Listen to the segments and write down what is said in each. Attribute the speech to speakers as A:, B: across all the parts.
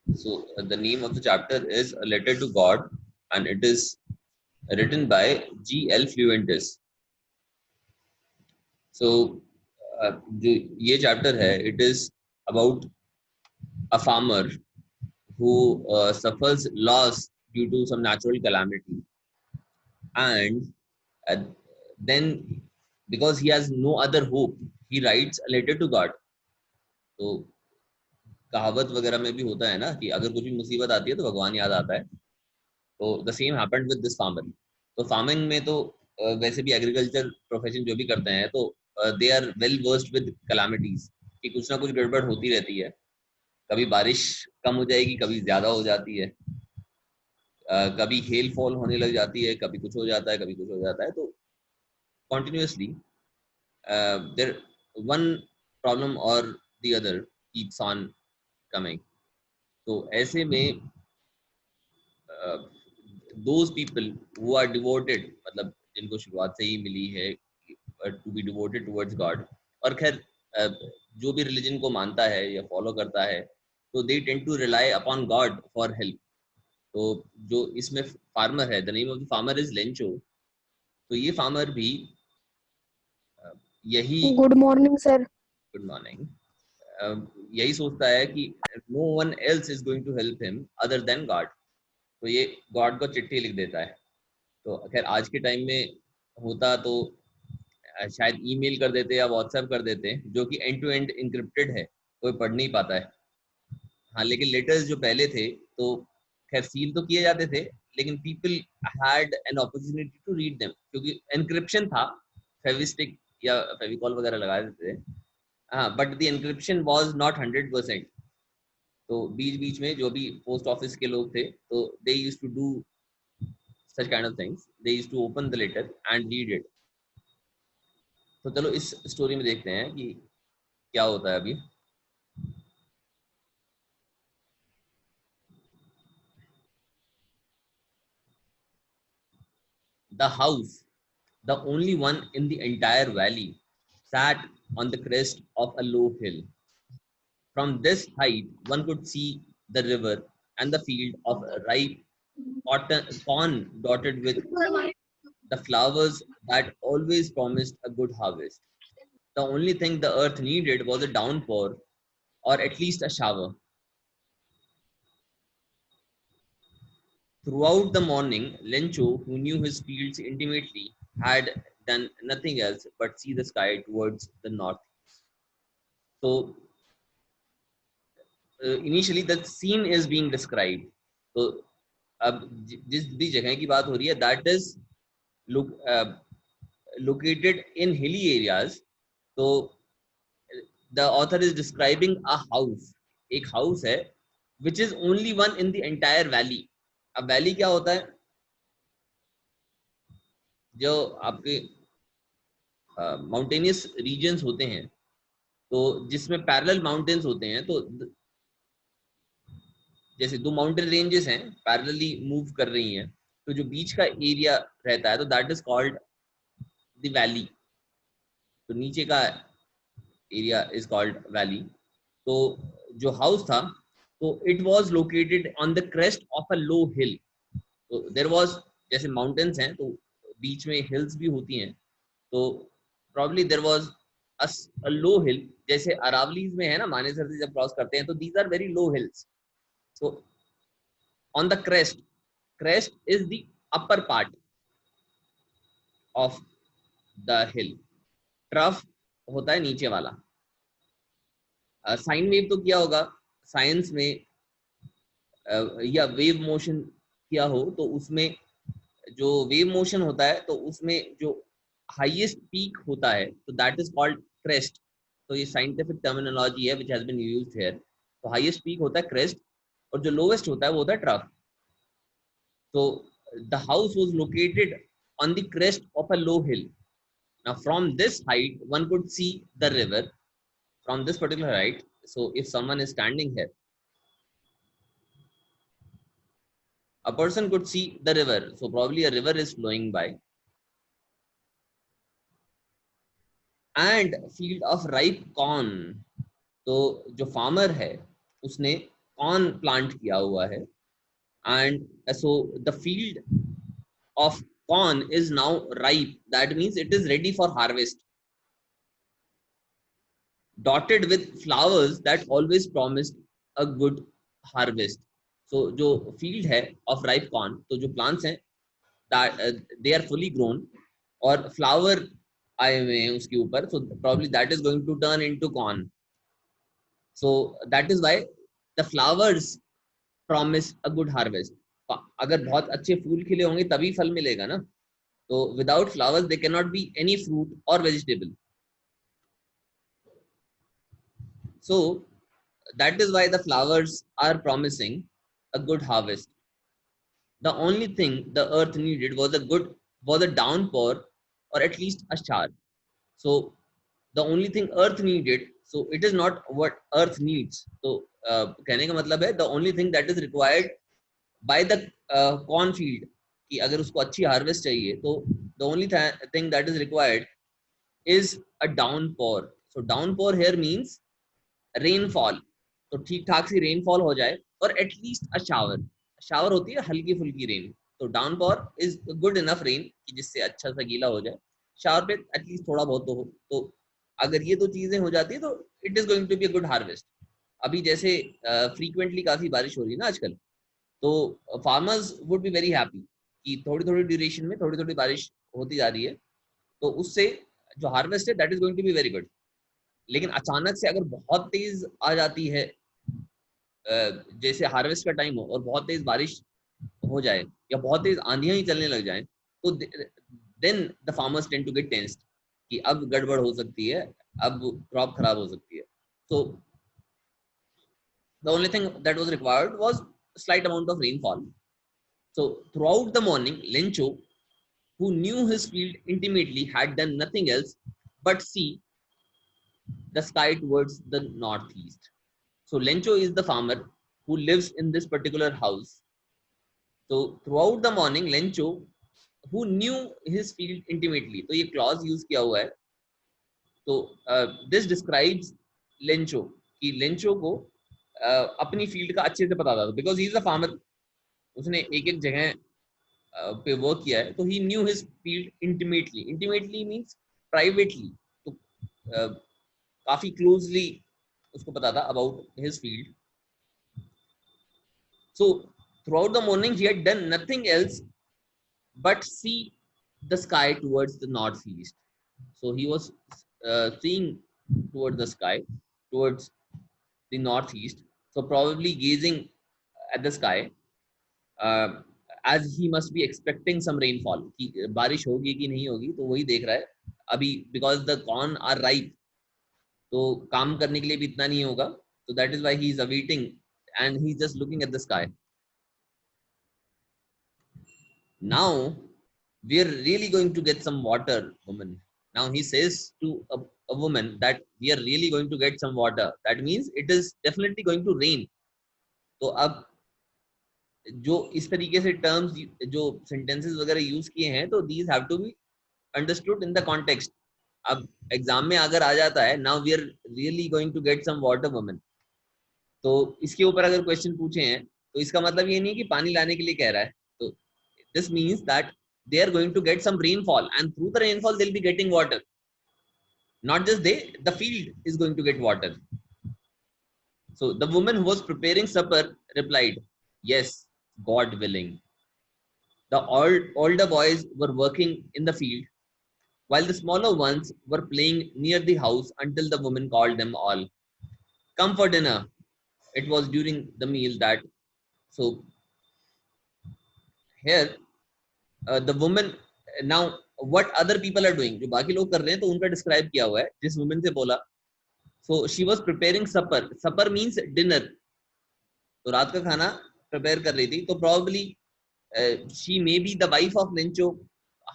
A: So the name of the chapter is A Letter to God, and it is written by G.L. Fluentis. So जो ये chapter है, it is about a farmer who suffers loss due to some natural calamity, and uh, then because he has no other hope, he writes a letter to God. तो कहावत वगैरह में भी होता है ना कि अगर कुछ भी मुसीबत आती है तो भगवान याद आता है. तो the same happened with this farmer. तो फार्मिंग में तो वैसे भी एग्रीकल्चर प्रोफेशन जो भी करते हैं तो they are well versed with calamities कि कुछ ना कुछ गड़बड़ होती रहती है. कभी बारिश कम हो जाएगी, कभी ज्यादा हो जाती है, कभी हेल फॉल होने लग जाती है, कभी कुछ हो जाता है, कभी कुछ हो जाता है. तो कॉन्टिन्यूसली देयर वन प्रॉब्लम और the other keeps on coming. तो ऐसे में those people who are devoted, मतलब जिनको शुरुआत से ही मिली है to be devoted towards God, और खैर जो भी रिलीजन को मानता है या फॉलो करता है, तो they tend to rely upon God for help. तो जो इसमें फार्मर है, the name of the farmer is Lencho. तो ये फार्मर भी यही
B: good morning sir.
A: Good morning. यही सोचता है कि no one else is going to help him other than God. तो ये गॉड को चिट्ठी लिख देता है. तो खैर आज के टाइम में होता तो शायद ईमेल कर देते या व्हाट्सएप कर देते, जो कि एंड टू एंड इंक्रिप्टेड है, कोई पढ़ नहीं पाता है. हाँ, लेकिन लेटर्स जो पहले थे तो खैर सील तो किए जाते थे, लेकिन people had an opportunity to read them, क्योंकि एनक्रिप्शन था. फेविस्टिक या फेविकॉल वगैरह लगा देते थे. हाँ, but the encryption was not 100%. तो बीच बीच में जो भी पोस्ट ऑफिस के लोग थे, तो they used to do such kind of things. They used to open the letter and read it. तो चलो इस स्टोरी में देखते हैं कि क्या होता है अभी. The house, the only one in the entire valley, sat on the crest of a low hill. From this height, one could see the river and the field of ripe corn dotted with the flowers that always promised a good harvest. The only thing the earth needed was a downpour, or at least a shower. Throughout the morning, Lencho, who knew his fields intimately, had done nothing else but see the sky towards the north. So, initially, the scene is being described. So, अब जिस भी जगह की बात हो रही है, that is located in hilly areas. तो the author is describing a house. एक house है which is only one in the entire valley. अब valley क्या होता है? जो आपके माउंटेनियस रीजन्स होते हैं, तो जिसमें पैरेलल माउंटेन्स होते हैं. तो जैसे दो माउंटेन रेंजेस हैं, पैरेलली मूव कर रही हैं, तो जो बीच का एरिया रहता है, तो that is called the valley. तो नीचे का एरिया इज कॉल्ड वैली. तो जो हाउस था, तो it was located on the crest of a low hill. तो देयर वाज, जैसे माउंटेन्स हैं तो बीच में हिल्स भी होती हैं. तो probably there was a low हिल, जैसे अरावलीज में है ना, मानेसर से जब क्रॉस करते हैं तो these are very low hills. So on the crest is the upper part of the hill. Trough होता है नीचे वाला. साइन वेव तो किया होगा साइंस में, या वेव मोशन किया हो तो उसमें जो वेव मोशन होता है तो उसमें जो हाईएस्ट पीक होता है तो दैट इज कॉल्ड क्रेस्ट. तो ये साइंटिफिक टर्मिनोलॉजी है which has been used here. तो हाईएस्ट पीक होता है क्रेस्ट, और जो लोवेस्ट होता है वो होता है trough. So the house was located on the crest of a low hill. Now from this height, one could see the river from this particular height. So if someone is standing here, a person could see the river. So probably a river is flowing by, and field of ripe corn. तो जो farmer है उसने corn plant किया हुआ है, and so the field of corn is now ripe. That means it is ready for harvest, dotted with flowers that always promised a good harvest. So जो field है of ripe corn, तो जो plants हैं that they are fully grown और flower आए हुए हैं उसके ऊपर, so probably that is going to turn into corn. So that is why the flowers promise a good harvest. अगर बहुत अच्छे फूल खिले होंगे तभी फल मिलेगा ना. So without flowers there cannot be any fruit or vegetable. So that is why the flowers are promising a good harvest. The only thing the earth needed was a downpour, or at least a shower. So the only thing earth needed, so it is not what earth needs. So कहने का मतलब है the only thing that is required by the cornfield, कि अगर उसको अच्छी harvest चाहिए तो the only thing that is required is a downpour. So downpour here means rainfall. तो ठीक ठाक सी रेनफॉल हो जाए, और एटलीस्ट अ शावर. शावर होती है हल्की फुल्की रेन. तो डाउनपॉर इज गुड इनफ रेन कि जिससे अच्छा सा गीला हो जाए. शावर पे एटलीस्ट थोड़ा बहुत तो हो. तो अगर ये दो चीजें हो जाती है तो it is going to be a good harvest. अभी जैसे फ्रीक्वेंटली काफी बारिश हो रही है ना आजकल, तो farmers would be very happy कि थोड़ी थोड़ी ड्यूरेशन में थोड़ी थोड़ी बारिश होती जा रही है, तो उससे जो हार्वेस्ट है that is going to be very good. लेकिन अचानक से अगर बहुत तेज आ जाती है, जैसे हार्वेस्ट का टाइम हो और बहुत तेज बारिश हो जाए या बहुत तेज आंधियां ही चलने लग जाए, तो then the farmers tend to get tensed कि अब गड़बड़ हो सकती है, अब क्रॉप खराब हो सकती है. So the only thing that was required was a slight amount of rainfall. So throughout the morning, Lencho, who knew his field intimately, had done nothing else but see the sky towards the northeast. So Lencho is the farmer who lives in this particular house. So throughout the morning, Lencho, who knew his field intimately, तो ये clause use किया हुआ है. तो this describes Lencho कि Lencho को अपनी field का अच्छे से पता था, because he is a farmer. उसने एक एक जगह पे वर्क किया है, तो he knew his field intimately. Intimately means privately. तो काफी closely उसको पता था about his field. So throughout the morning he had done nothing else but see the sky towards the northeast. So he was seeing towards the sky, towards the northeast. So probably gazing at the sky, uh, as he must be expecting some rainfall. कि बारिश होगी कि नहीं होगी, तो वही देख रहा है अभी, because the corn are ripe. तो काम करने के लिए भी इतना नहीं होगा. So that is why he is awaiting and he is just looking at the sky. Now we are really going to get some water, woman. Now he says to a woman that we are really going to get some water. That means it is definitely going to rain. तो अब जो इस तरीके से terms, जो sentences वगैरह use किए हैं, तो these have to be understood in the context. अब एग्जाम में अगर आ जाता है now we are really going to get some water woman, तो इसके ऊपर अगर क्वेश्चन पूछे हैं तो इसका मतलब ये नहीं है कि पानी लाने के लिए कह रहा है. तो this means that they are going to get some rainfall, and through the rainfall they'll be getting water. Not just they, the field is going to get water. So the woman who was preparing supper replied, yes, God willing. The older boys were working in the field while the smaller ones were playing near the house until the woman called them all, come for dinner. It was during the meal that, so here the woman, now what other people are doing, जो बाकी लोग कर रहे हैं तो उनका describe किया हुआ है. जिस वुमेन से बोला, so she was preparing supper. Supper means dinner. तो रात का खाना प्रिपेयर कर रही थी. तो probably she may be the wife of Lencho,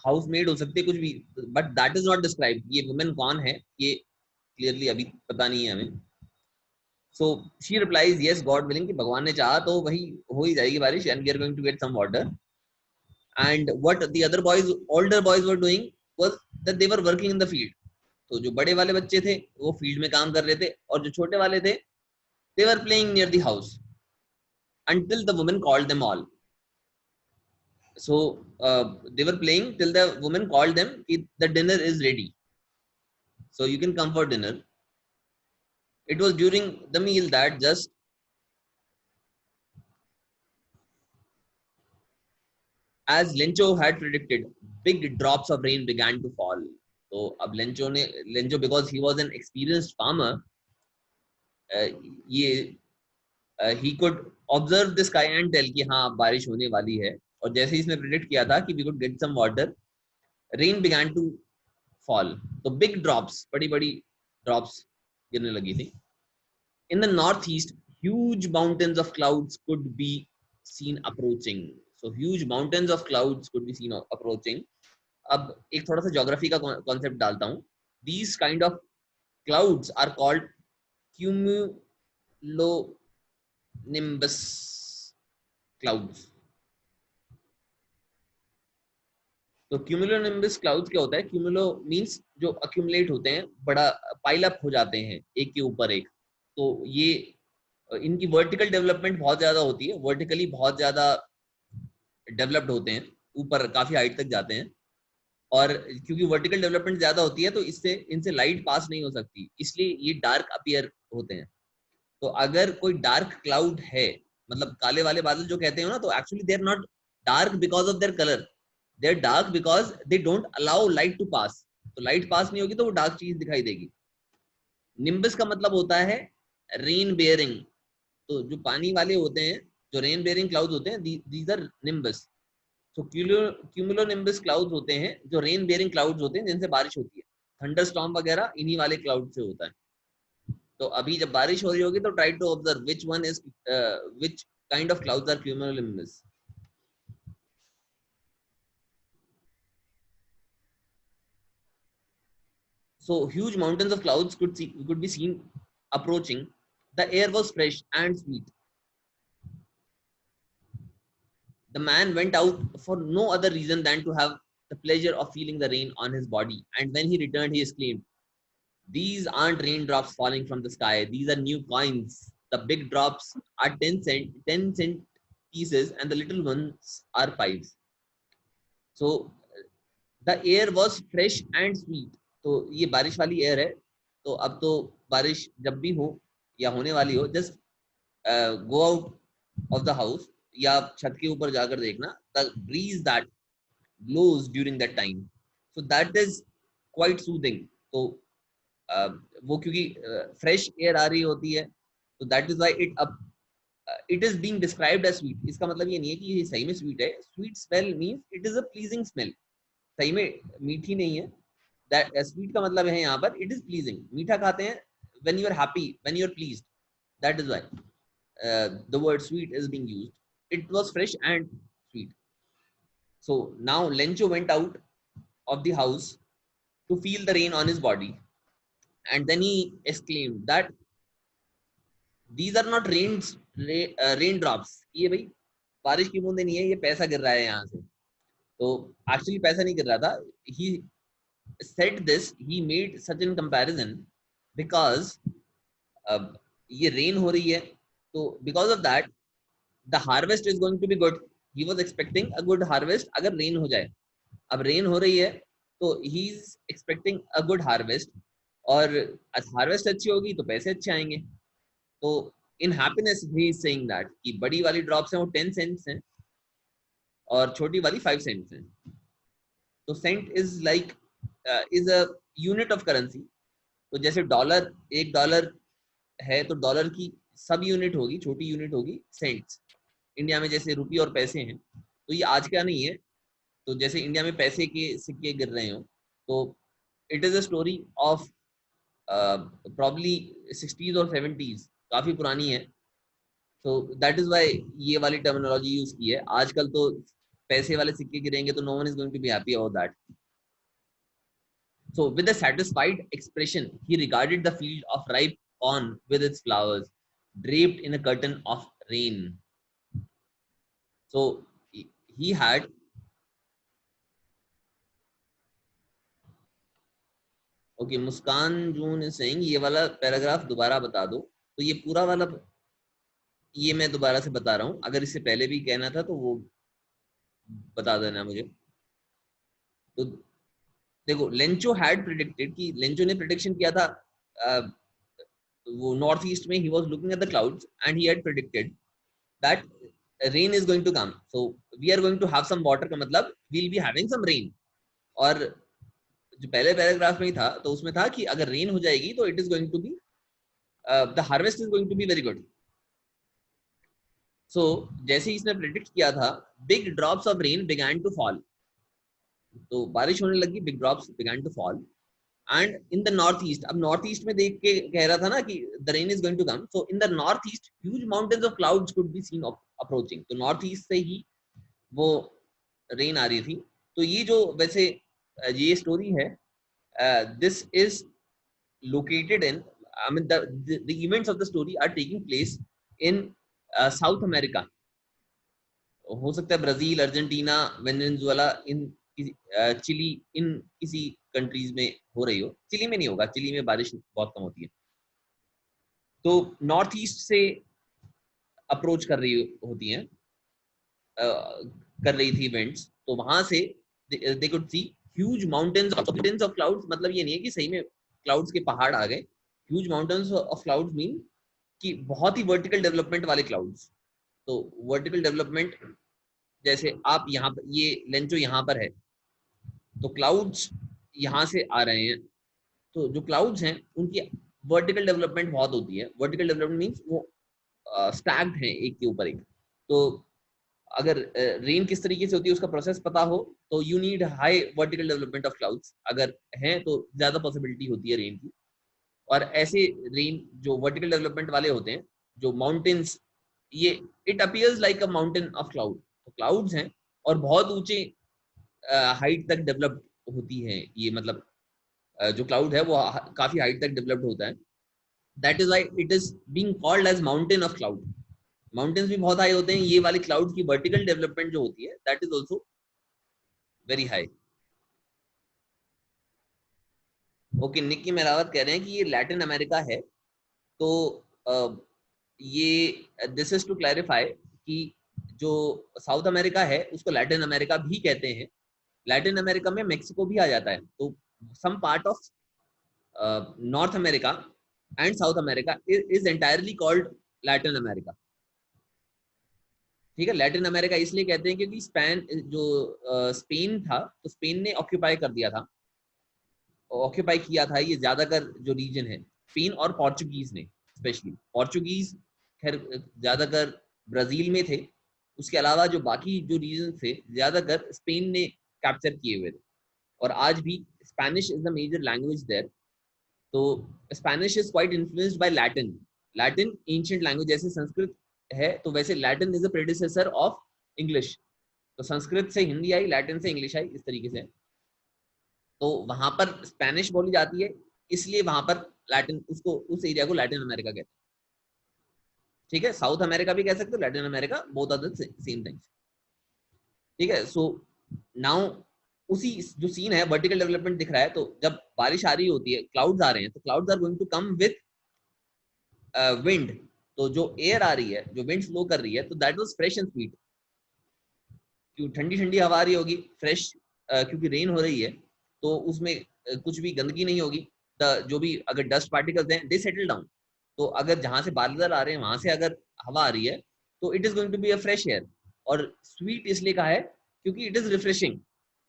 A: housemaid हो सकती है कुछ भी, but that is not described. ये woman कौन है ये clearly अभी पता नहीं है हमें. So she replies, yes, God willing, कि भगवान ने चाहा तो वही हो ही जाएगी बारिश, and we are going to get some water. And what the other boys, older boys were doing was that they were working in the field. तो जो बड़े वाले बच्चे थे वो फील्ड में काम कर रहे थे, और जो छोटे वाले थे they were playing near the house. until the woman called them all. So they were playing till the woman called them, the dinner is ready, so you can come for dinner. It was during the meal that just as Lencho had predicted, big drops of rain began to fall. So अब Lencho because he was an experienced farmer, ये he could observe the sky and tell कि हाँ बारिश होने वाली है. और जैसे ही इसने predict किया था कि we could get some water, rain began to fall. तो big drops, बड़ी-बड़ी drops गिरने लगी थी. In the northeast, huge mountains of clouds could be seen approaching. So huge mountains of clouds could be seen approaching. अब एक थोड़ा सा geography का कॉन्सेप्ट डालता हूँ. These kind of clouds are called cumulonimbus clouds. तो क्यूमुलोनिम्बस क्लाउड्स क्या होता है? क्यूमुलो मींस जो अक्यूमुलेट होते हैं, बड़ा पाइल अप हो जाते हैं एक के ऊपर एक. तो ये इनकी वर्टिकल डेवलपमेंट बहुत ज्यादा होती है, वर्टिकली बहुत ज्यादा डेवलप्ड होते हैं, ऊपर काफी हाइट तक जाते हैं. और क्योंकि वर्टिकल डेवलपमेंट ज्यादा होती है तो इससे इनसे लाइट पास नहीं हो सकती, इसलिए ये डार्क अपीयर होते हैं. तो अगर कोई डार्क क्लाउड है, मतलब काले वाले बादल जो कहते हैं ना, तो actually they are not dark because of their colour, they are dark because they don't allow light to pass. तो लाइट पास नहीं होगी तो वो डार्क चीज दिखाई देगी. निम्बस का मतलब होता है रेन बेयरिंग. तो जो पानी वाले होते हैं, जो रेन बेयरिंग क्लाउड्स होते हैं, दीज आर निम्बस. तो क्यूमुलोनिम्बस क्लाउड्स होते हैं जो रेन बेयरिंग क्लाउड्स होते हैं, जिनसे बारिश होती है. थंडर स्टॉर्म वगैरह इन्हीं वाले क्लाउड से होता है. तो अभी जब बारिश हो रही होगी तो try to observe which one is which kind of clouds are cumulonimbus. So huge mountains of clouds could be seen approaching. The air was fresh and sweet. The man went out for no other reason than to have the pleasure of feeling the rain on his body. And when he returned, he exclaimed, "These aren't raindrops falling from the sky. These are new coins. The big drops are 10 cent pieces, and the little ones are fives." So the air was fresh and sweet. तो ये बारिश वाली air है. तो अब तो बारिश जब भी हो या होने वाली हो, just go out of the house या छत के ऊपर जाकर देखना, the breeze that blows during that time, so that is quite soothing. तो वो क्योंकि फ्रेश एयर आ रही होती है, तो that is why it is being described as sweet. इसका मतलब ये नहीं है कि ये सही में स्वीट है. Sweet smell means it is a pleasing smell. सही में मीठी नहीं है. दैट स्वीट का मतलब है यहाँ पर इट इज प्लीजिंग. मीठा खाते हैं when you are happy, when you are pleased. That is why the word sweet is being used. It was fresh and sweet. So now Lencho went out of the house to feel the rain on his body, and then he exclaimed that these are not raindrops. ये भाई बारिश की बूंदे नहीं है, ये पैसा गिर रहा है यहाँ से. तो एक्चुअली पैसा नहीं गिर रहा था. he said this, he made such a comparison because ये रेन हो रही है, तो because of that the harvest is going to be good. He was expecting a good harvest अगर रेन हो जाए. अब रेन हो रही है तो he is expecting a good harvest, और हार्वेस्ट अच्छी होगी तो पैसे अच्छे आएंगे. तो इन happiness he is saying that कि बड़ी वाली ड्रॉप्स हैं वो 10 सेंट्स हैं और छोटी वाली 5 सेंट्स हैं. तो cent is like is a unit of currency. तो जैसे डॉलर, एक डॉलर है तो डॉलर की सब यूनिट होगी, छोटी यूनिट होगी सेंट्स. इंडिया में जैसे रुपये और पैसे हैं, तो ये आज का नहीं है. तो जैसे इंडिया में पैसे के सिक्के गिर रहे हो, तो it is a story of probably 60s और 70s, काफी पुरानी है. तो दैट इज व्हाई ये वाली टर्मिनोलॉजी यूज की है. आजकल तो पैसे वाले सिक्के गिरेंगे तो no one is going to be happy about that. So with a satisfied expression he regarded the field of ripe corn with its flowers draped in a curtain of rain. So he had okay. Muskan June is saying ये वाला paragraph दोबारा बता दो. तो ये पूरा वाला ये मैं दोबारा से बता रहा हूँ, अगर इससे पहले भी कहना था तो वो बता देना मुझे। तो देखो, लेंचो हैड प्रिडिक्टेड, कि लेंचो ने प्रिडिक्शन किया था, वो नॉर्थ ईस्ट में ही was looking at the clouds and he had predicted that rain is going to come, so we are going to have some water, का मतलब we will be having some rain. और जो पहले paragraph में ही था तो उसमें था कि अगर रेन हो जाएगी तो it is going to be, the harvest is going to be very good. So जैसे ही इसने प्रिडिक्ट किया था, big drops of rain began to fall, तो बारिश होने लगी, big drops began to fall. And in the north east, अब नॉर्थ ईस्ट में देख के कह रहा था ना कि the rain is going to come, so in the north east huge mountains of clouds could be seen approaching, तो नॉर्थ ईस्ट से ही वो रेन आ रही थी। तो ये जो वैसे ये स्टोरी है, this is located in, I mean the events of the story are taking place in South America, हो सकता है Brazil, Argentina, Venezuela, in Chile, इन किसी कंट्रीज में हो रही हो। चिली में नहीं होगा, चिली में बारिश बहुत कम होती है। तो नॉर्थ ईस्ट से अप्रोच कर रही होती हैं, कर रही थी इवेंट्स, तो वहां से they could see huge mountains of clouds, मतलब ये नहीं है कि सही में क्लाउड्स के पहाड़ आ गए, huge mountains of clouds mean कि बहुत ही वर्टिकल डेवलपमेंट वाले क्लाउड्स। तो वर्टिकल डेवलपमेंट, जैसे आप यहाँ पर, ये लेंचो यहाँ पर है, तो क्लाउड्स यहाँ से आ रहे हैं, तो जो क्लाउड्स हैं उनकी वर्टिकल डेवलपमेंट बहुत होती है। वर्टिकल डेवलपमेंट मीन्स वो स्टैक्ड है एक के ऊपर एक। तो अगर रेन किस तरीके से होती है उसका प्रोसेस पता हो, तो you need high vertical development of clouds, अगर है तो ज्यादा पॉसिबिलिटी होती है रेन की। और ऐसे रेन जो वर्टिकल डेवलपमेंट वाले होते हैं, जो माउंटेन्स, ये it appears like a mountain of cloud, तो क्लाउड्स हैं और बहुत ऊंचे हाइट तक डेवलप्ड होती है ये, मतलब जो क्लाउड है वो काफी हाइट तक डेवलप्ड होता है। That is why it is being called as mountain of cloud. Mountains भी बहुत हाई होते हैं, ये वाली क्लाउड की वर्टिकल डेवलपमेंट जो होती है that is also very high. Okay, Nikki Merawat कह रहे हैं कि ये लैटिन अमेरिका है। तो ये दिस इज टू क्लैरिफाई कि जो साउथ अमेरिका है उसको लैटिन अमेरिका भी कहते हैं। लैटिन अमेरिका में मेक्सिको भी आ जाता है, तो some part of North America and South America is entirely called Latin America. ठीक है, लैटिन अमेरिका इसलिए कहते हैं क्योंकि स्पेन जो स्पेन था, तो स्पेन ने ऑक्यूपाई कर दिया था, ऑक्यूपाई किया था ये ज्यादातर जो रीजन है, स्पेन और पोर्चुगीज ने, स्पेशली पोर्चुगीज खैर ज्यादातर ब्राजील में थे, उसके अलावा जो बाकी जो रीजन थे ज्यादातर स्पेन ने कैप्चर किए हुए थे। और आज भी Spanish is the major language there. तो Spanish is quite influenced by Latin. Latin ancient language, जैसे संस्कृत है तो वैसे Latin is the predecessor of English. तो संस्कृत से हिंदी आई, लैटिन से इंग्लिश आई, इस तरीके से। तो वहां पर स्पेनिश बोली जाती है, इसलिए वहां पर लैटिन, उसको उस एरिया को लैटिन अमेरिका कहते हैं। ठीक है, साउथ अमेरिका भी कह सकते हो, Latin America, both are the same things. ठीक है, सो नाउ उसी जो सीन है, वर्टिकल डेवलपमेंट दिख रहा है, तो जब बारिश आ रही होती है, क्लाउड्स आ रहे हैं, तो clouds are going to come with wind. तो जो एयर आ रही है, जो विंड फ्लो कर रही है, तो that was fresh and sweet. क्यों ठंडी ठंडी हवा आ रही होगी, फ्रेश, क्योंकि रेन हो रही है, तो उसमें कुछ भी गंदगी नहीं होगी। जो भी अगर डस्ट पार्टिकल्स हैं दे सेटल डाउन। तो अगर जहां से बादल आ रहे हैं वहां से अगर हवा आ रही है, तो it is going to be a fresh air. और स्वीट इसलिए कहा है क्योंकि it is refreshing,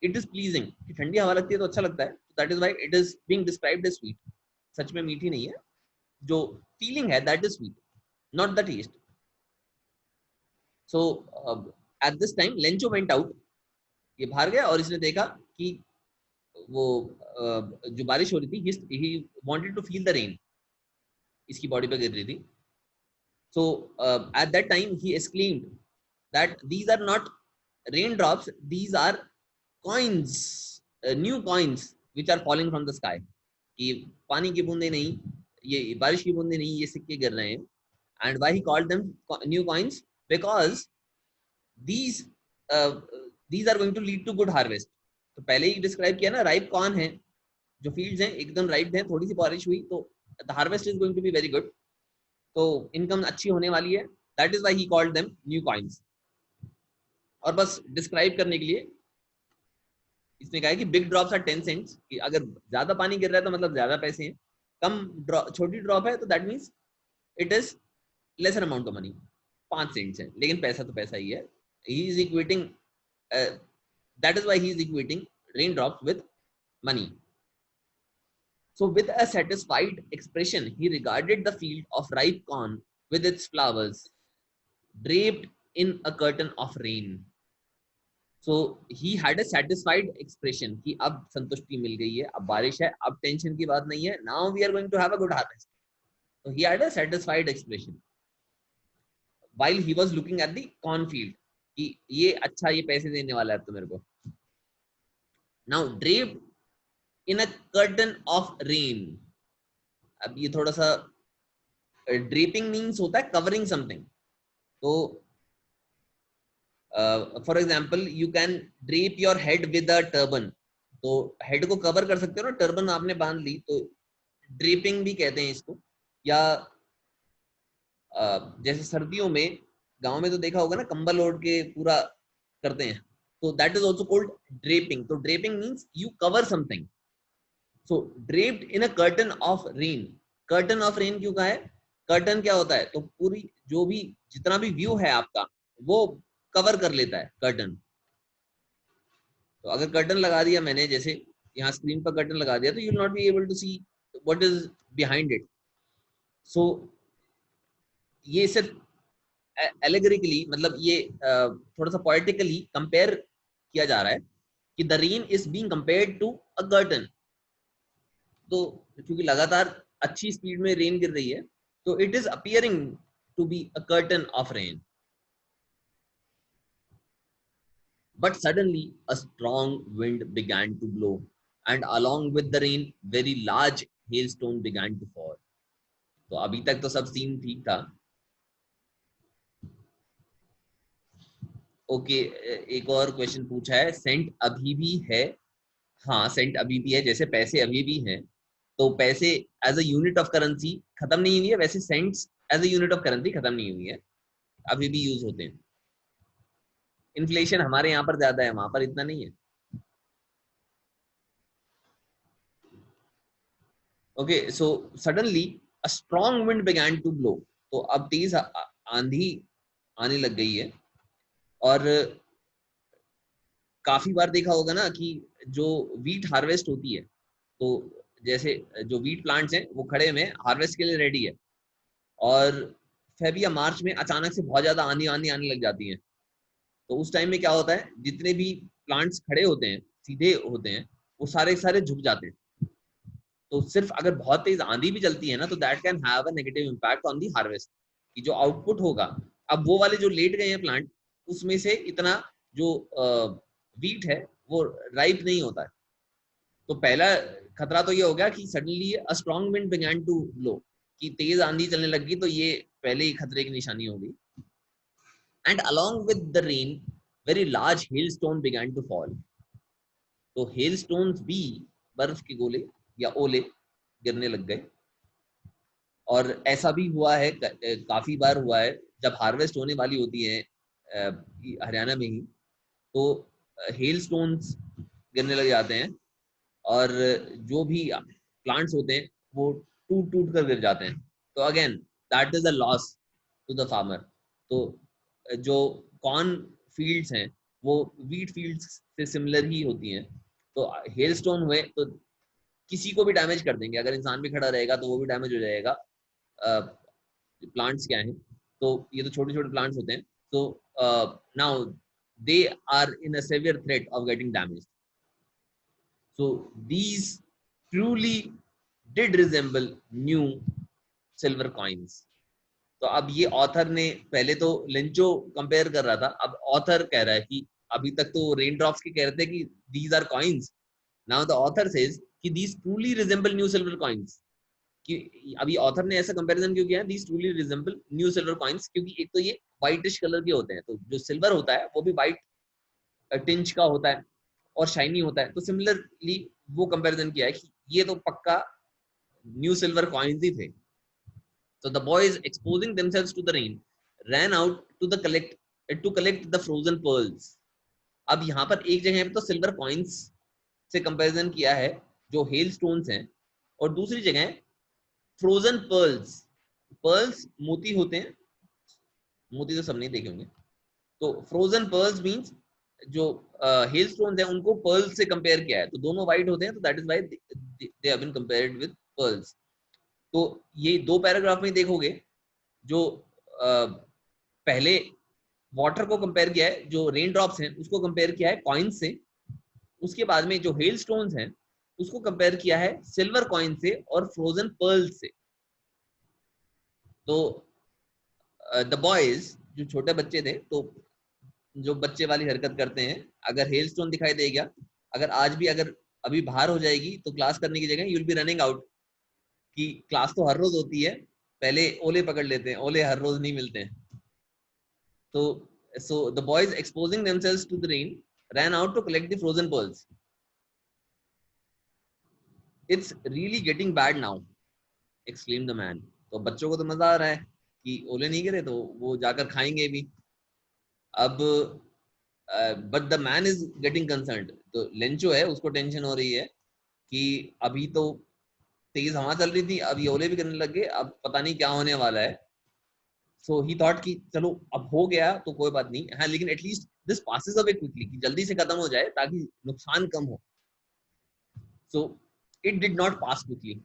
A: it is pleasing, कि ठंडी हवा लगती है तो अच्छा लगता है, that is why it is being described as sweet. सच में मीठी नहीं है, जो फीलिंग है that is sweet, not the taste. So at this time Lencho went out, ये बाहर गया और इसने देखा कि वो जो बारिश हो रही थी, he wanted to feel the rain, इसकी बॉडी पे गिर रही थी। So at that time he exclaimed that these are not rain drops, these are coins, new coins which are falling from the sky. कि पानी की बूंदे नहीं, ये बारिश की बूंदे नहीं, ये सिक्के गिर रहे हैं। And why he called them new coins, because these uh, these are going to lead to good harvest। तो पहले ही डिस्क्राइब किया ना, राइप कॉर्न है, जो फील्ड्स हैं एकदम राइप हैं, थोड़ी सी बारिश हुई तो the harvest is going to be very good, तो इनकम अच्छी होने वाली है। That is why he called them new coins. और बस डिस्क्राइब करने के लिए इसने कहा है कि बिग ड्रॉप्स आर 10 सेंट्स, कि अगर ज्यादा पानी गिर रहा है तो मतलब ज्यादा पैसे हैं, कम छोटी ड्रॉप है तो that means it is lesser amount of money, 5 cents है, लेकिन पैसा तो पैसा ही है। He is equating, that is why he is equating raindrops with money. So with a satisfied expression he regarded the field of ripe corn with its flowers draped in a curtain of rain. So he had a satisfied expression कि अब संतुष्टि मिल गई है, अब बारिश है, अब tension की बात नहीं है, now we are going to have a good harvest. So he had a satisfied expression while he was looking at the cornfield कि ये अच्छा, ये पैसे देने वाला है तो मेरे को. Now draped in a curtain of rain. अब ये थोड़ा सा, ड्रेपिंग मीन्स होता है कवरिंग समथिंग, तो for example you can drape your head with a turban, तो हेड को कवर कर सकते हो ना, टर्बन आपने बांध ली तो ड्रेपिंग भी कहते हैं इसको। या जैसे सर्दियों में गांव में तो देखा होगा ना, कंबल ओढ़ के पूरा करते हैं, तो that is also called draping. तो draping means you cover something. So draped in a curtain of rain. Curtain of rain क्यों कहा है? कर्टन क्या होता है? तो पूरी जो भी जितना भी व्यू है आपका वो कवर कर लेता है कर्टन। तो अगर कर्टन लगा दिया मैंने, जैसे यहाँ स्क्रीन पर कर्टन लगा दिया, तो you will not be able to see what is behind it. So ये सिर्फ एलेगरिकली, मतलब ये थोड़ा सा पोएटिकली कंपेयर किया जा रहा है कि the rain is being compared to a curtain. तो क्योंकि लगातार अच्छी स्पीड में रेन गिर रही है, तो it is appearing to be a curtain of rain. But suddenly a strong wind began to blow, and along with the rain very large hailstone began to fall. तो अभी तक तो सब सीन ठीक था। ओके, एक और क्वेश्चन पूछा है, सेंट अभी भी है? हाँ, सेंट अभी भी है, जैसे पैसे अभी भी हैं। तो पैसे as a unit of currency खत्म नहीं हुई है, वैसे cents as a unit of currency खत्म नहीं हुई है, अभी भी यूज होते हैं। इन्फ्लेशन हमारे यहाँ पर ज्यादा है, वहां पर इतना नहीं है। Okay, so suddenly a strong wind began to blow. तो अब तेज आंधी आने लग गई है। और काफी बार देखा होगा ना कि जो वीट हार्वेस्ट होती है, तो जैसे जो वीट प्लांट्स हैं वो खड़े में हार्वेस्ट के लिए रेडी है, और फेब या मार्च में अचानक से बहुत ज्यादा आंधी आंधी आने लग जाती है। तो उस टाइम में क्या होता है, जितने भी प्लांट्स खड़े होते हैं, सीधे होते हैं, वो सारे सारे झुक जाते हैं। तो सिर्फ अगर बहुत तेज आंधी भी चलती है ना, तो that can have a negative impact on the harvest, कि जो आउटपुट होगा, अब वो वाले जो लेट गए हैं प्लांट, उसमें से इतना जो वीट है वो राइप नहीं होता है। तो पहला खतरा तो ये हो गया कि suddenly a strong wind began to blow, कि तेज आंधी चलने लगी, तो ये पहले ही खतरे की निशानी होगी। And along with the rain very large hail stone began to fall. तो हेल स्टोन्स भी, बर्फ के गोले या ओले गिरने लग गए। और ऐसा भी हुआ है, काफी बार हुआ है, जब हार्वेस्ट होने वाली होती है हरियाणा में ही, तो हेल स्टोन्स गिरने लग जाते हैं, और जो भी प्लांट्स होते हैं वो टूट टूट कर गिर जाते हैं। तो again that is a loss to the farmer. तो जो कॉर्न फील्ड्स हैं वो वीट फील्ड्स से सिमिलर ही होती हैं। तो हेल स्टोन हुए तो किसी को भी डैमेज कर देंगे, अगर इंसान भी खड़ा रहेगा तो वो भी डैमेज हो जाएगा। प्लांट्स क्या हैं, तो ये तो छोटे छोटे प्लांट्स होते हैं, तो now they are in a severe threat of getting damage. So these truly did resemble new silver coins. तो अब ये ऑथर ने, पहले तो लिंचो कंपेयर कर रहा था, अब ऑथर कह रहा है कि अभी तक तो रेन ड्रॉप्स के कह रहे थे कि these are coins, now the author says कि these truly resemble new silver coins. कि अभी ऑथर ने ऐसा कंपैरिजन क्यों किया है, these truly resemble new silver coins, क्योंकि एक तो ये व्हाइटिश कलर के होते हैं, तो जो सिल्वर होता है वो भी व्हाइट टिंच का होता है और शाइनी होता है। तो सिमिलरली वो कंपैरिजन किया है कि ये तो पक्का न्यू सिल्वर कॉइन्स ही थे। So the boys exposing themselves to the rain ran out to collect the frozen pearls. अब यहाँ पर एक जगह पे तो सिल्वर कॉइन्स से कंपैरिजन किया है जो हेल स्टोन्स हैं, और दूसरी जगह फ्रोजन पर्ल्स। पर्ल्स मोती होते हैं, मोती तो सब नहीं देखे होंगे, तो फ्रोजन पर्ल्स मींस जो हेल स्टोन्स हैं उनको पर्ल्स से कंपेयर किया है, तो दोनों वाइट होते हैं, तो that is why they have been compared with pearls. तो ये दो पैराग्राफ में देखोगे जो पहले वाटर को कंपेयर किया है, जो रेन ड्रॉप्स हैं उसको कंपेयर किया है कॉइन्स से, उसके बाद में जो हेल स्टोन्स हैं उसको कंपेयर किया है सिल्वर कॉइन से और फ्रोजन पर्ल से। तो द बॉयज, जो छोटे बच्चे थे, तो जो बच्चे वाली हरकत करते हैं, अगर हेल स्टोन दिखाई दे गया, अगर आज भी अगर अभी बाहर हो जाएगी तो क्लास करने की जगह you will be running out, कि क्लास तो हर रोज होती है, पहले ओले पकड़ लेते हैं, ओले हर रोज नहीं मिलते हैं। तो so the boys exposing themselves to the rain ran out to collect the frozen pearls. It's really getting bad now, exclaimed the man. तो बच्चों को तो मजा आ रहा है कि ओले नहीं गिरे, तो वो जाकर खाएंगे भी। अब but the man is getting concerned, तो लेंचो है उसको टेंशन हो रही है कि अभी तो तेज हवा चल रही थी, अब ये ओले भी करने लग गए, अब पता नहीं क्या होने वाला है। सो ही थॉट कि चलो अब हो गया तो कोई बात नहीं, हाँ लेकिन at least this passes away quickly, कि जल्दी से खत्म हो जाए ताकि नुकसान कम हो। So it did not pass quickly.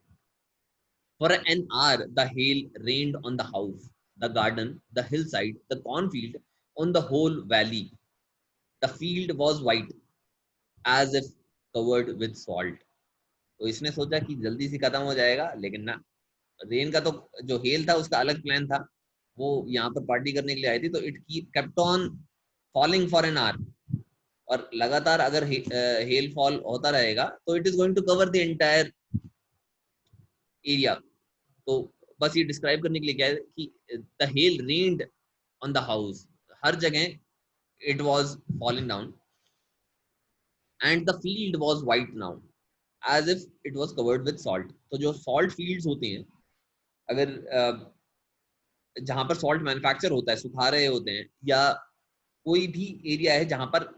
A: For an hour the hail rained on the house, the garden, the hillside, the cornfield, on the whole valley. The field was white as if covered with salt. तो इसने सोचा कि जल्दी से खत्म हो जाएगा, लेकिन ना, रेन का तो जो हेल था उसका अलग प्लान था, वो यहाँ पर पार्टी करने के लिए आई थी, तो it kept on falling for an hour, और लगातार अगर हेल फॉल होता रहेगा तो it is going to cover the entire area. तो बस ये डिस्क्राइब करने के लिए क्या है कि the hail rained on the house, हर जगह it was falling down, and the field was white now as if it was covered with salt. तो जो सॉल्ट फील्ड्स होते हैं, अगर जहां पर सॉल्ट मैन्युफैक्चर होता है, सुखा रहे होते हैं, या कोई भी एरिया है जहां पर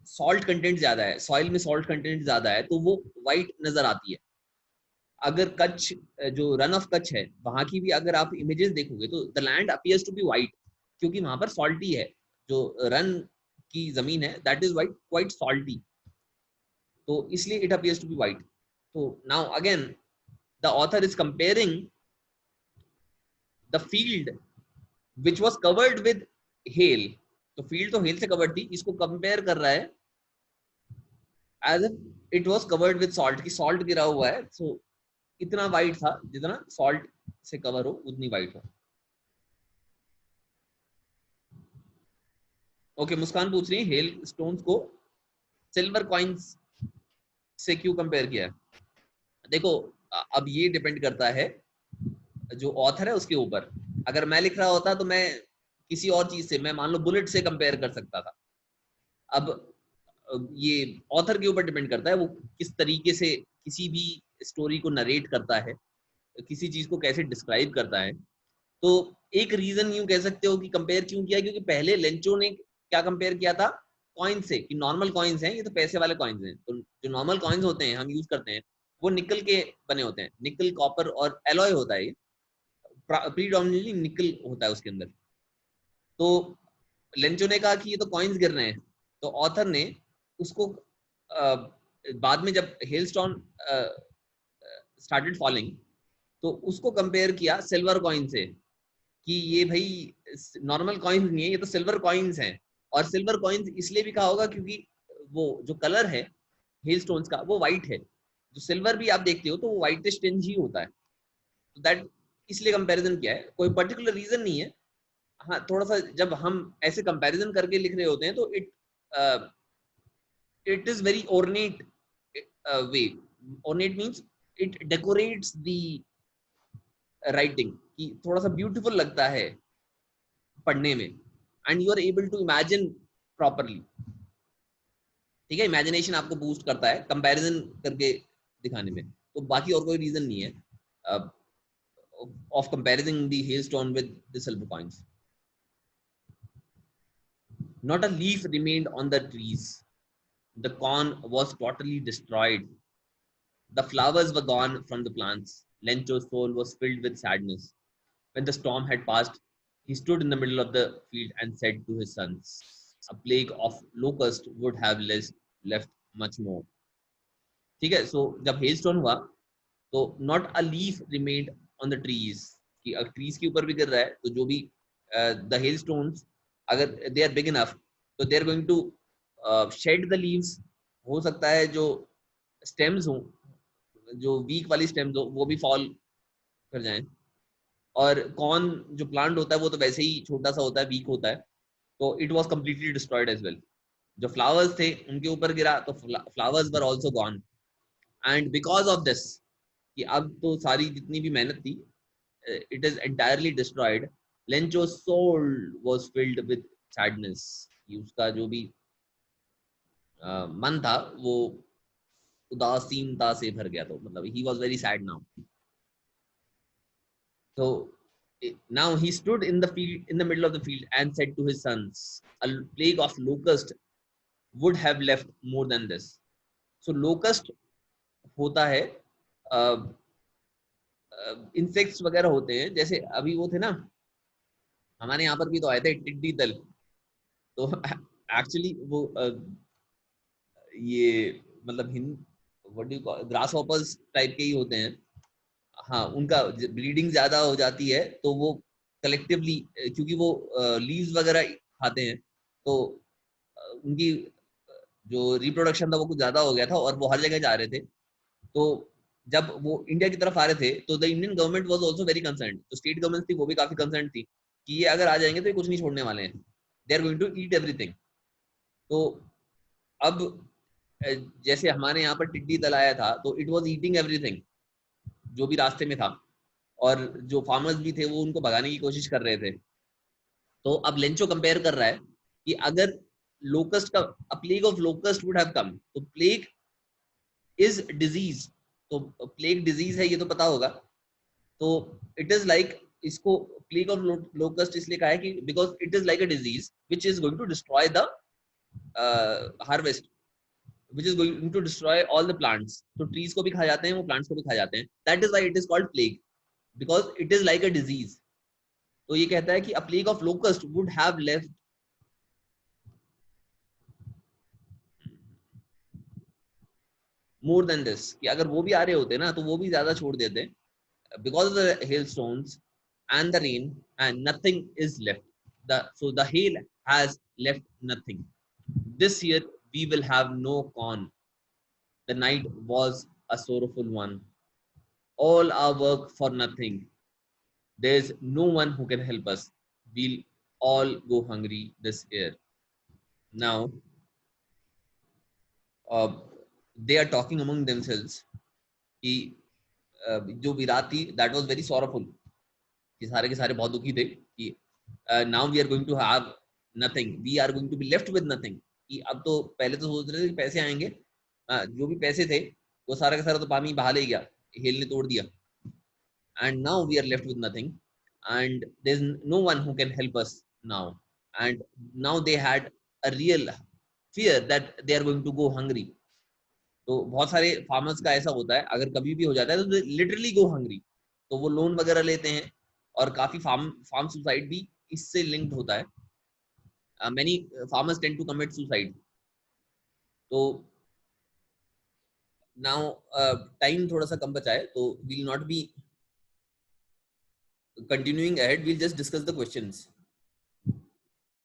A: सॉल्ट कंटेंट ज्यादा है, सॉइल में सॉल्ट कंटेंट ज्यादा है, तो वो वाइट नजर आती है। अगर कच्छ, जो रन ऑफ कच्छ है, वहां की भी अगर आप इमेजेस देखोगे तो the land appears to be white, क्योंकि वहां पर सॉल्टी है, जो रन की जमीन है that is white, quite salty, तो इसलिए it appears to be white. तो now again the author is comparing the field which was covered with hail, तो फील्ड तो हेल से कवर्ड थी, इसको कंपेयर कर रहा है as it was covered with salt, की सॉल्ट गिरा हुआ है, सो इतना वाइट था जितना सॉल्ट से कवर हो उतनी वाइट हो। ओके, मुस्कान पूछ रही है हेल स्टोन्स को सिल्वर कॉइन्स से क्यों कंपेयर किया है। देखो, अब ये डिपेंड करता है जो ऑथर है उसके ऊपर। अगर मैं लिख रहा होता तो मैं किसी और चीज से, मैं मान लो बुलेट से कंपेयर कर सकता था। अब ये ऑथर के ऊपर डिपेंड करता है, वो किस तरीके से किसी भी स्टोरी को नरेट करता है, किसी चीज को कैसे डिस्क्राइब करता है। तो एक रीजन यूं कह सकते हो कि कंपेयर क्यों किया, क्योंकि पहले लेंचो ने क्या कंपेयर किया था कॉइन से, कि नॉर्मल कॉइन्स हैं, ये तो पैसे वाले कॉइन्स हैं। तो जो नॉर्मल कॉइन्स होते हैं हम यूज करते हैं वो निकल के बने होते हैं, निकल कॉपर और एलॉय होता है, ये प्रीडोमिनेटली निकल होता है उसके अंदर। तो लेंचो ने कहा कि ये तो कॉइन्स गिर रहे हैं, तो ऑथर ने उसको बाद में जब हेलस्टोन स्टार्टेड फॉलिंग, तो उसको कंपेयर किया सिल्वर कॉइन से, कि ये भाई नॉर्मल कॉइन्स नहीं है, ये तो सिल्वर कॉइन्स हैं। और सिल्वर कॉइन्स इसलिए भी कहा होगा क्योंकि वो जो कलर है हेल स्टोन्स का वो व्हाइट है, जो सिल्वर भी आप देखते हो तो वो व्हाइटिश टिंज ही होता है, तो दैट इसलिए कंपैरिजन किया है, कोई पर्टिकुलर रीजन नहीं है। हाँ, थोड़ा सा जब हम ऐसे कंपैरिजन करके लिख रहे होते हैं तो it is very ornate way. ornate means it decorates the writing, कि थोड़ा सा ब्यूटीफुल लगता है पढ़ने में, and you are able to imagine properly. ठीक है, इमेजिनेशन आपको बूस्ट करता है कंपैरिजन करके दिखाने में, तो बाकी और कोई रीजन नहीं है। of comparing the hailstone with the silver coins. Not a leaf remained on the trees. The corn was totally destroyed. The flowers were gone from the plants. Lencho's soul was filled with sadness. When the storm had passed, he stood in the middle of the field and said to his sons, a plague of locust would have left much more. ठीक है, so जब hailstone हुआ तो not a leaf remained on the trees, कि अगर trees के ऊपर भी गिर रहा है तो जो भी the hailstones अगर they are big enough तो they are going to shed the leaves. हो सकता है जो stems हो, जो weak वाली stems हो, वो भी fall कर जाएं. और कॉर्न जो प्लांट होता है वो तो वैसे ही छोटा सा होता है, वीक होता है, तो it was completely destroyed as well. जो फ्लावर्स थे उनके ऊपर गिरा तो flowers were also gone. And because of this, कि अब तो सारी जितनी भी मेहनत थी, it is entirely destroyed. Lencho soul was filled with sadness, कि उसका जो भी मन था वो उदासीनता से भर गया. तो मतलब he was very sad now. So now he stood in the field, in the middle of the field, and said to his sons, "A plague of locust would have left more than this." So locust होता है, insects वगैरह होते हैं, जैसे अभी वो थे ना, हमारे यहाँ पर भी तो आए थे टिड्डी दल. तो एक्चुअली वो ये मतलब Hind what do call grass hoppers type के ही होते हैं. हाँ, उनका ब्रीडिंग ज्यादा हो जाती है तो वो कलेक्टिवली, क्योंकि वो लीव्स वगैरह खाते हैं, तो उनकी जो रिप्रोडक्शन था वो कुछ ज्यादा हो गया था और वो हर जगह जा रहे थे. तो जब वो इंडिया की तरफ आ रहे थे तो the Indian government was also very concerned. तो स्टेट गवर्नमेंट थी वो भी काफी कंसर्न्ड थी कि ये अगर आ जाएंगे तो ये कुछ नहीं छोड़ने वाले हैं, they are going to eat everything. तो अब जैसे हमारे यहाँ पर टिड्डी दल आया था तो इट वाज ईटिंग एवरीथिंग जो भी रास्ते में था, और जो फार्मर्स भी थे वो उनको भगाने की कोशिश कर रहे थे. तो अब लेंचो कंपेयर कर रहा है कि अगर लोकस्ट का plague of locust would have come, तो प्लेग इज डिजीज. तो प्लेग डिजीज है ये तो पता होगा. तो इट इज लाइक, इसको प्लेग ऑफ लोकस्ट इसलिए कहा है कि because it is like a disease which is going to destroy the harvest, which is going to destroy all the plants. तो trees को भी खा जाते हैं, वो plants को भी खा जाते हैं. That is why it is called plague, because it is like a disease. तो ये कहता है कि a plague of locust would have left more than this, कि अगर वो भी आ रहे होते ना तो वो भी ज्यादा छोड़ देते, because of the hailstones and the rain, and nothing is left. So the hail has left nothing. This year we will have no corn. The night was a sorrowful one. All our work for nothing. There's no one who can help us. We'll all go hungry this year. Now, uh, they are talking among themselves कि जो विराट थी, that was very sorrowful, कि सारे के सारे बहुत दुखी थे कि now we are going to have nothing. We are going to be left with nothing. कि अब तो पहले तो सोच रहे थे कि पैसे आएंगे, जो भी पैसे थे वो सारा का सारा तो पानी बहा ले गया, हेल ने तोड़ दिया. And now we are left with nothing, and there's no one who can help us now. And now they had a real fear that they are going to go hungry. तो बहुत सारे farmers का ऐसा होता है, अगर कभी भी हो जाता है तो लिटरली गो हंग्री, तो वो लोन वगैरह लेते हैं, और काफी फार्म सुसाइड भी इससे लिंक्ड होता है. Many farmers tend to commit suicide. तो नाउ टाइम थोड़ा सा कम बचा है तो will not be continuing ahead, we'll just discuss the questions.